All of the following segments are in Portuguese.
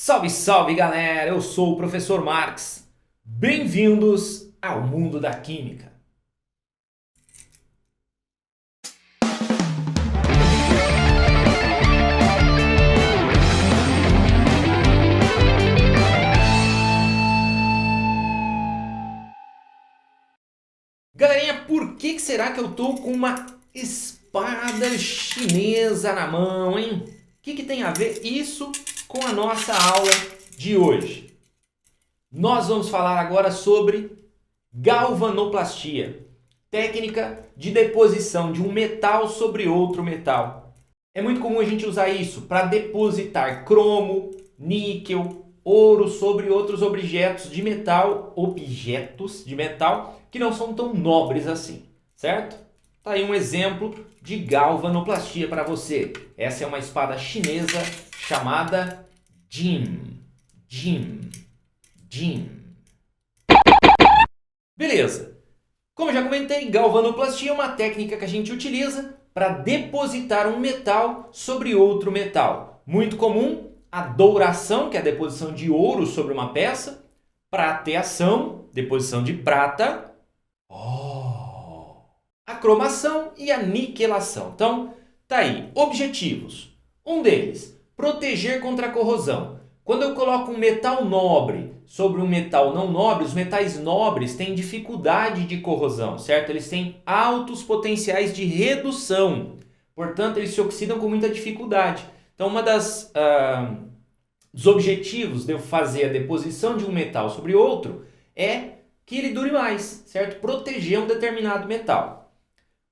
Salve, salve galera! Eu sou o professor Marx. Bem-vindos ao mundo da química. Galerinha, por que será que eu tô com uma espada chinesa na mão, hein? O que tem a ver isso com a nossa aula de hoje? Nós vamos falar agora sobre galvanoplastia, técnica de deposição de um metal sobre outro metal. É muito comum a gente usar isso para depositar cromo, níquel, ouro sobre outros objetos de metal que não são tão nobres assim, certo? Tá aí um exemplo de galvanoplastia para você. Essa é uma espada chinesa chamada Jin. Beleza. Como eu já comentei, galvanoplastia é uma técnica que a gente utiliza para depositar um metal sobre outro metal. Muito comum a douração, que é a deposição de ouro sobre uma peça, prateação, deposição de prata, a cromação e a niquelação. Então, tá aí, objetivos. Um deles, proteger contra a corrosão. Quando eu coloco um metal nobre sobre um metal não nobre, os metais nobres têm dificuldade de corrosão, certo? Eles têm altos potenciais de redução, portanto, eles se oxidam com muita dificuldade. Então, dos objetivos de eu fazer a deposição de um metal sobre outro é que ele dure mais, certo? Proteger um determinado metal.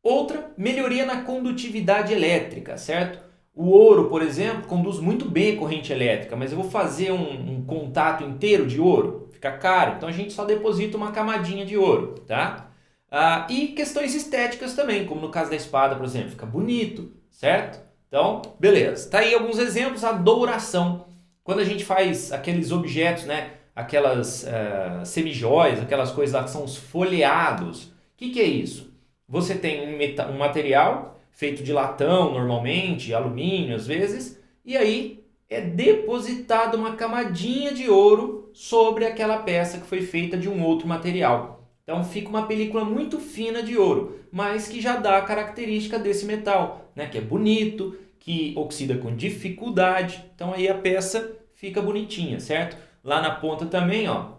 Outra, melhoria na condutividade elétrica, certo? O ouro, por exemplo, conduz muito bem a corrente elétrica, mas eu vou fazer um contato inteiro de ouro, fica caro, então a gente só deposita uma camadinha de ouro, tá? E questões estéticas também, como no caso da espada, por exemplo, fica bonito, certo? Então, beleza. Tá aí alguns exemplos, a douração. Quando a gente faz aqueles objetos, né, aquelas semijóias, aquelas coisas lá que são os folheados, o que é isso? Você tem um material feito de latão normalmente, alumínio às vezes, e aí é depositada uma camadinha de ouro sobre aquela peça que foi feita de um outro material. Então fica uma película muito fina de ouro, mas que já dá a característica desse metal, né? Que é bonito, que oxida com dificuldade, então aí a peça fica bonitinha, certo? Lá na ponta também, ó,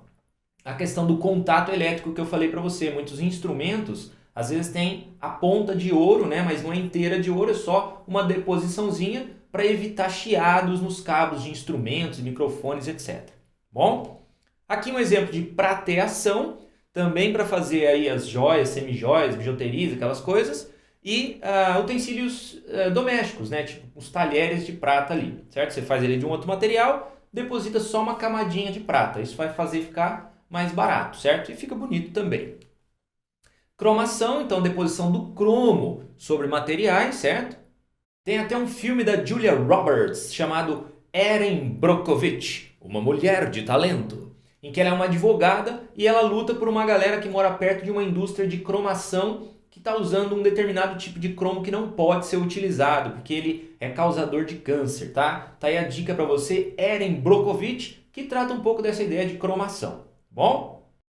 a questão do contato elétrico que eu falei para você, muitos instrumentos às vezes tem a ponta de ouro, né? Mas não é inteira de ouro, é só uma deposiçãozinha para evitar chiados nos cabos de instrumentos, microfones, etc. Bom, aqui um exemplo de prateação, também para fazer aí as joias, semijoias, bijuterias, aquelas coisas, e utensílios domésticos, né? Tipo os talheres de prata ali, certo? Você faz ele de um outro material, deposita só uma camadinha de prata, isso vai fazer ficar mais barato, certo? E fica bonito também. Cromação, então deposição do cromo sobre materiais, certo? Tem até um filme da Julia Roberts chamado Erin Brockovich, uma mulher de talento, em que ela é uma advogada e ela luta por uma galera que mora perto de uma indústria de cromação que está usando um determinado tipo de cromo que não pode ser utilizado, porque ele é causador de câncer, tá? Tá aí a dica para você, Erin Brockovich, que trata um pouco dessa ideia de cromação, bom?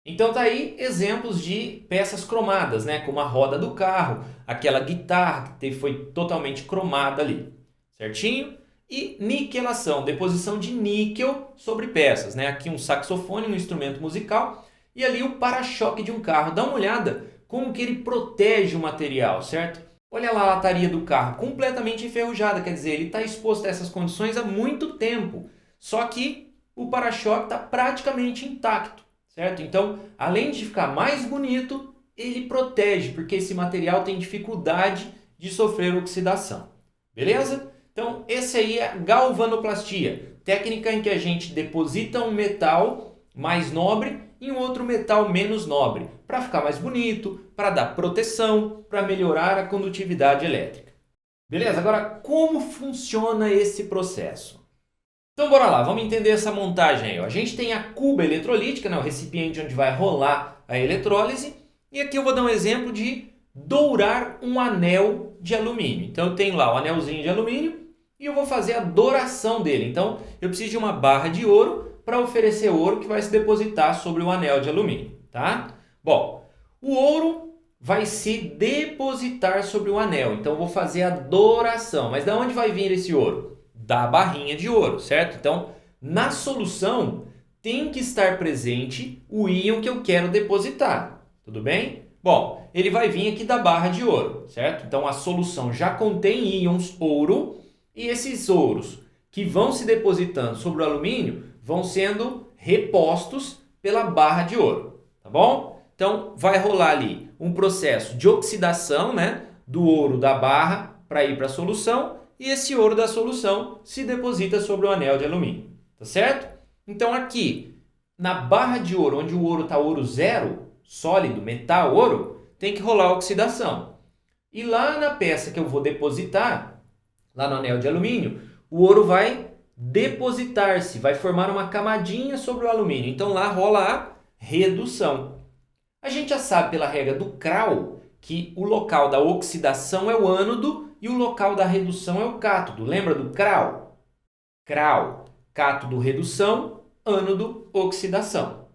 Então tá aí exemplos de peças cromadas, né? Como a roda do carro, aquela guitarra que foi totalmente cromada ali, certinho? E niquelação, deposição de níquel sobre peças, né? Aqui um saxofone, um instrumento musical, e ali o para-choque de um carro. Dá uma olhada como que ele protege o material, certo? Olha lá a lataria do carro, completamente enferrujada, quer dizer, ele está exposto a essas condições há muito tempo, só que o para-choque está praticamente intacto. Certo? Então, além de ficar mais bonito, ele protege, porque esse material tem dificuldade de sofrer oxidação. Beleza? Então, esse aí é a galvanoplastia, técnica em que a gente deposita um metal mais nobre em um outro metal menos nobre, para ficar mais bonito, para dar proteção, para melhorar a condutividade elétrica. Beleza? Agora, como funciona esse processo? Então bora lá, vamos entender essa montagem aí. A gente tem a cuba eletrolítica, né, o recipiente onde vai rolar a eletrólise. E aqui eu vou dar um exemplo de dourar um anel de alumínio. Então eu tenho lá o anelzinho de alumínio e eu vou fazer a doração dele. Então, eu preciso de uma barra de ouro para oferecer ouro que vai se depositar sobre o anel de alumínio, tá? Bom, o ouro vai se depositar sobre o anel, então eu vou fazer a doração. Mas de onde vai vir esse ouro? Da barrinha de ouro, certo? Então, na solução tem que estar presente o íon que eu quero depositar, tudo bem? Bom, ele vai vir aqui da barra de ouro, certo? Então, a solução já contém íons ouro e esses ouros que vão se depositando sobre o alumínio vão sendo repostos pela barra de ouro, tá bom? Então, vai rolar ali um processo de oxidação, né, do ouro da barra para ir para a solução e esse ouro da solução se deposita sobre o anel de alumínio, tá certo? Então, aqui, na barra de ouro, onde o ouro está ouro zero, sólido, metal, ouro, tem que rolar a oxidação. E lá na peça que eu vou depositar, lá no anel de alumínio, o ouro vai depositar-se, vai formar uma camadinha sobre o alumínio. Então lá rola a redução. A gente já sabe pela regra do Kral que o local da oxidação é o ânodo e o local da redução é o cátodo. Lembra do Kral? Kral, cátodo, redução, ânodo, oxidação.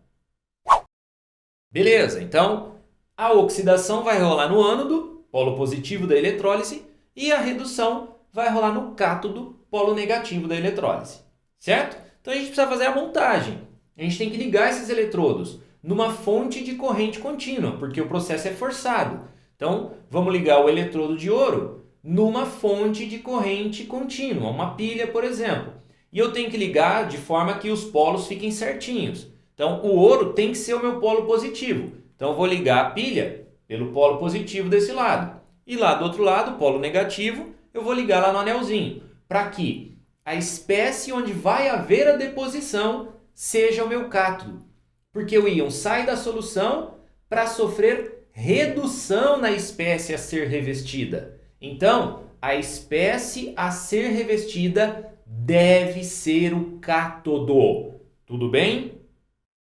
Beleza, então a oxidação vai rolar no ânodo, polo positivo da eletrólise, e a redução vai rolar no cátodo, polo negativo da eletrólise, certo? Então a gente precisa fazer a montagem. A gente tem que ligar esses eletrodos numa fonte de corrente contínua, porque o processo é forçado. Então vamos ligar o eletrodo de ouro numa fonte de corrente contínua, uma pilha, por exemplo. E eu tenho que ligar de forma que os polos fiquem certinhos. Então o ouro tem que ser o meu polo positivo. Então eu vou ligar a pilha pelo polo positivo desse lado. E lá do outro lado, polo negativo, eu vou ligar lá no anelzinho, para que a espécie onde vai haver a deposição seja o meu cátodo. Porque o íon sai da solução para sofrer redução na espécie a ser revestida. Então, a espécie a ser revestida deve ser o cátodo. Tudo bem?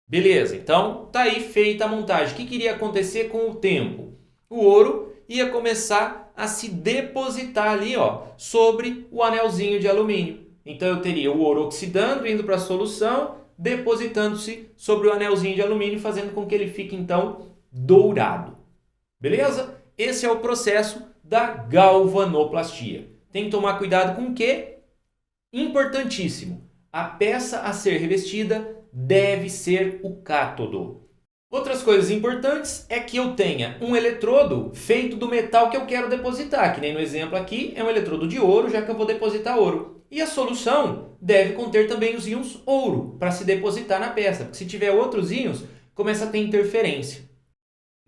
Beleza, então tá aí feita a montagem. O que iria acontecer com o tempo? O ouro ia começar a se depositar ali, ó, sobre o anelzinho de alumínio. Então eu teria o ouro oxidando, indo para a solução, depositando-se sobre o anelzinho de alumínio, fazendo com que ele fique então dourado. Beleza? Esse é o processo da galvanoplastia. Tem que tomar cuidado com o quê? Importantíssimo. A peça a ser revestida deve ser o cátodo. Outras coisas importantes é que eu tenha um eletrodo feito do metal que eu quero depositar, que nem no exemplo aqui é um eletrodo de ouro, já que eu vou depositar ouro. E a solução deve conter também os íons ouro para se depositar na peça, porque se tiver outros íons, começa a ter interferência.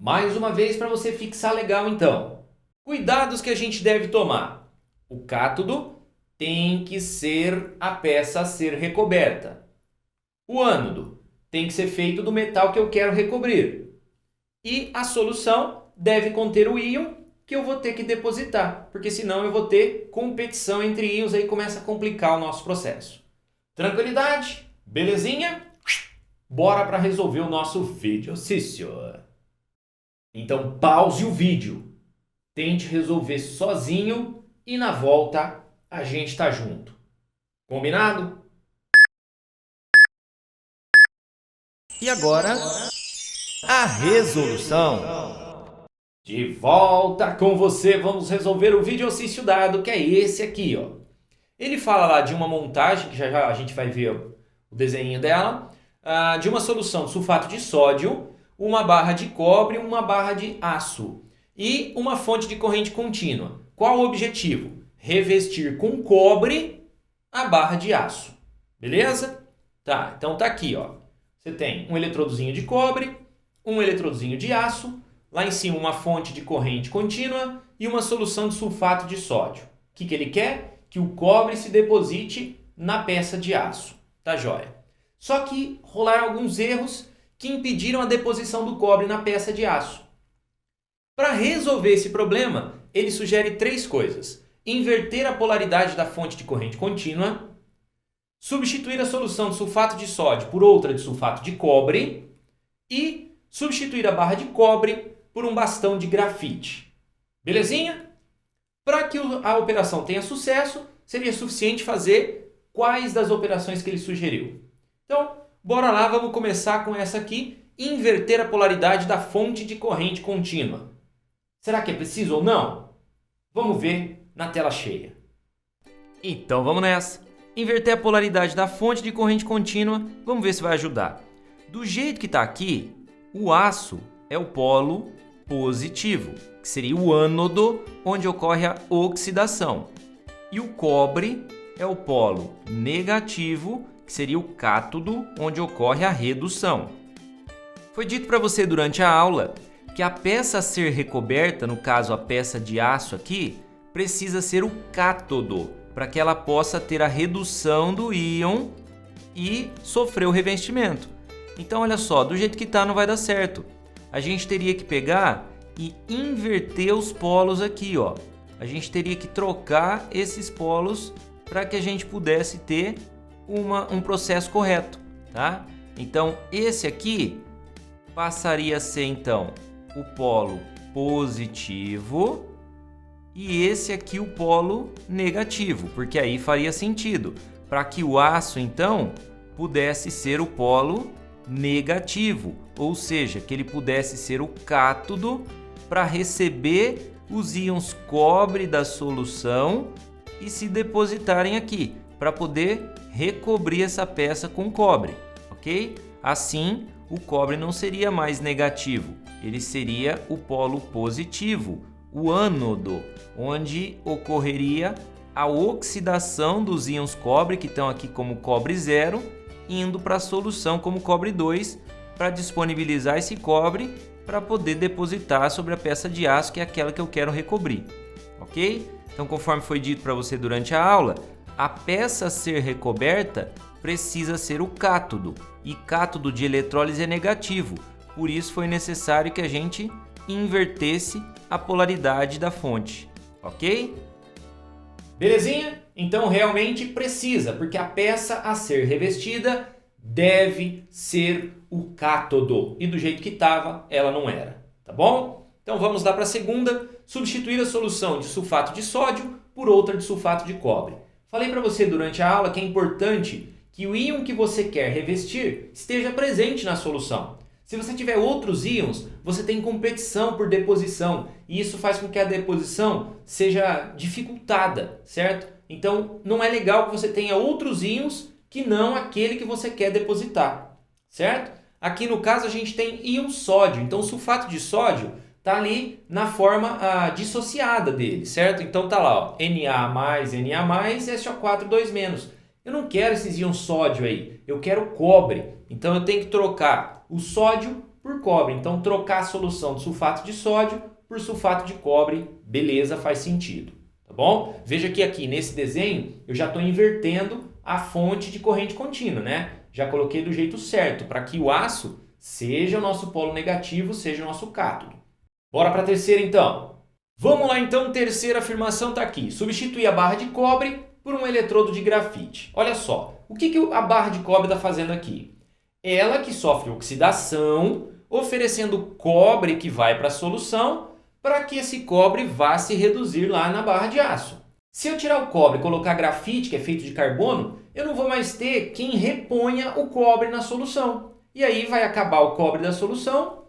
Mais uma vez para você fixar legal então. Cuidados que a gente deve tomar. O cátodo tem que ser a peça a ser recoberta. O ânodo tem que ser feito do metal que eu quero recobrir. E a solução deve conter o íon que eu vou ter que depositar, porque senão eu vou ter competição entre íons, aí começa a complicar o nosso processo. Tranquilidade? Belezinha? Bora para resolver o nosso vídeo, Cício. Então pause o vídeo, tente resolver sozinho e na volta a gente tá junto. Combinado? E agora, a resolução. De volta com você, vamos resolver o videocício dado, que é esse aqui, ó. Ele fala lá de uma montagem, que já já a gente vai ver o desenho dela, de uma solução de sulfato de sódio, uma barra de cobre e uma barra de aço. E uma fonte de corrente contínua. Qual o objetivo? Revestir com cobre a barra de aço. Beleza? Tá, então tá aqui, ó. Você tem um eletrodozinho de cobre, um eletrodozinho de aço, lá em cima uma fonte de corrente contínua e uma solução de sulfato de sódio. O que ele quer? Que o cobre se deposite na peça de aço. Tá joia? Só que rolaram alguns erros que impediram a deposição do cobre na peça de aço. Para resolver esse problema, ele sugere 3 coisas. Inverter a polaridade da fonte de corrente contínua, substituir a solução de sulfato de sódio por outra de sulfato de cobre e substituir a barra de cobre por um bastão de grafite. Belezinha? Para que a operação tenha sucesso, seria suficiente fazer quais das operações que ele sugeriu. Então, bora lá, vamos começar com essa aqui, inverter a polaridade da fonte de corrente contínua. Será que é preciso ou não? Vamos ver na tela cheia. Então vamos nessa. Inverter a polaridade da fonte de corrente contínua, vamos ver se vai ajudar. Do jeito que está aqui, o aço é o polo positivo, que seria o ânodo, onde ocorre a oxidação. E o cobre é o polo negativo, que seria o cátodo, onde ocorre a redução. Foi dito para você durante a aula que a peça a ser recoberta, no caso a peça de aço aqui, precisa ser o cátodo, para que ela possa ter a redução do íon e sofrer o revestimento. Então olha só, do jeito que está não vai dar certo. A gente teria que pegar e inverter os polos aqui, ó. A gente teria que trocar esses polos para que a gente pudesse ter um processo correto, tá? Então esse aqui passaria a ser então o polo positivo e esse aqui o polo negativo, porque aí faria sentido, para que o aço então pudesse ser o polo negativo, ou seja, que ele pudesse ser o cátodo para receber os íons cobre da solução e se depositarem aqui, para poder recobrir essa peça com cobre, ok? Assim, o cobre não seria mais negativo, ele seria o polo positivo, o ânodo, onde ocorreria a oxidação dos íons cobre, que estão aqui como cobre 0, indo para a solução como cobre 2, para disponibilizar esse cobre para poder depositar sobre a peça de aço, que é aquela que eu quero recobrir, ok? Então, conforme foi dito para você durante a aula, a peça a ser recoberta precisa ser o cátodo, e cátodo de eletrólise é negativo, por isso foi necessário que a gente invertesse a polaridade da fonte, ok? Belezinha? Então realmente precisa, porque a peça a ser revestida deve ser o cátodo, e do jeito que estava, ela não era, tá bom? Então vamos lá para a segunda, substituir a solução de sulfato de sódio por outra de sulfato de cobre. Falei para você durante a aula que é importante que o íon que você quer revestir esteja presente na solução. Se você tiver outros íons, você tem competição por deposição e isso faz com que a deposição seja dificultada, certo? Então não é legal que você tenha outros íons que não aquele que você quer depositar, certo? Aqui no caso a gente tem íon sódio, então o sulfato de sódio está ali na forma dissociada dele, certo? Então tá lá, ó, Na+, SO4, 2-. Eu não quero esses íons sódio aí, eu quero cobre, então eu tenho que trocar o sódio por cobre. Então trocar a solução de sulfato de sódio por sulfato de cobre, beleza, faz sentido, tá bom? Veja que aqui nesse desenho eu já estou invertendo a fonte de corrente contínua, né? Já coloquei do jeito certo, para que o aço seja o nosso polo negativo, seja o nosso cátodo. Bora para a terceira então. Vamos lá então, terceira afirmação está aqui. Substituir a barra de cobre por um eletrodo de grafite. Olha só, o que a barra de cobre está fazendo aqui? Ela que sofre oxidação, oferecendo cobre que vai para a solução, para que esse cobre vá se reduzir lá na barra de aço. Se eu tirar o cobre e colocar grafite, que é feito de carbono, eu não vou mais ter quem reponha o cobre na solução. E aí vai acabar o cobre da solução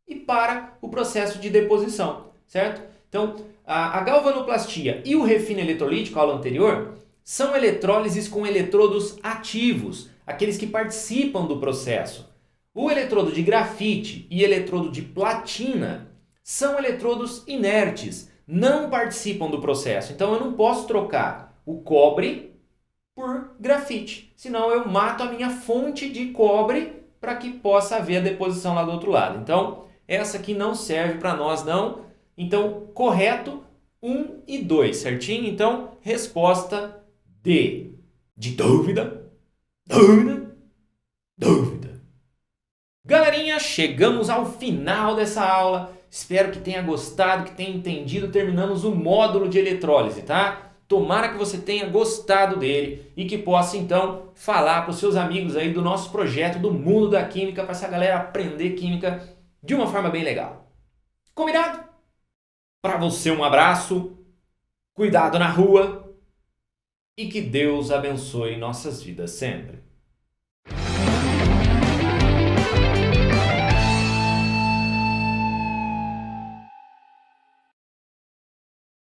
e para o processo de deposição, certo? Então, a galvanoplastia e o refino eletrolítico, aula anterior, são eletrólises com eletrodos ativos, aqueles que participam do processo. O eletrodo de grafite e eletrodo de platina são eletrodos inertes, não participam do processo. Então eu não posso trocar o cobre por grafite, senão eu mato a minha fonte de cobre para que possa haver a deposição lá do outro lado. Então essa aqui não serve para nós não. Então correto 1 e 2, certinho? Então resposta D. De dúvida. Dúvida. Galerinha, chegamos ao final dessa aula. Espero que tenha gostado, que tenha entendido. Terminamos o módulo de eletrólise, tá? Tomara que você tenha gostado dele e que possa então falar para os seus amigos aí do nosso projeto do mundo da química, para essa galera aprender química de uma forma bem legal. Combinado? Para você um abraço, cuidado na rua e que Deus abençoe nossas vidas sempre.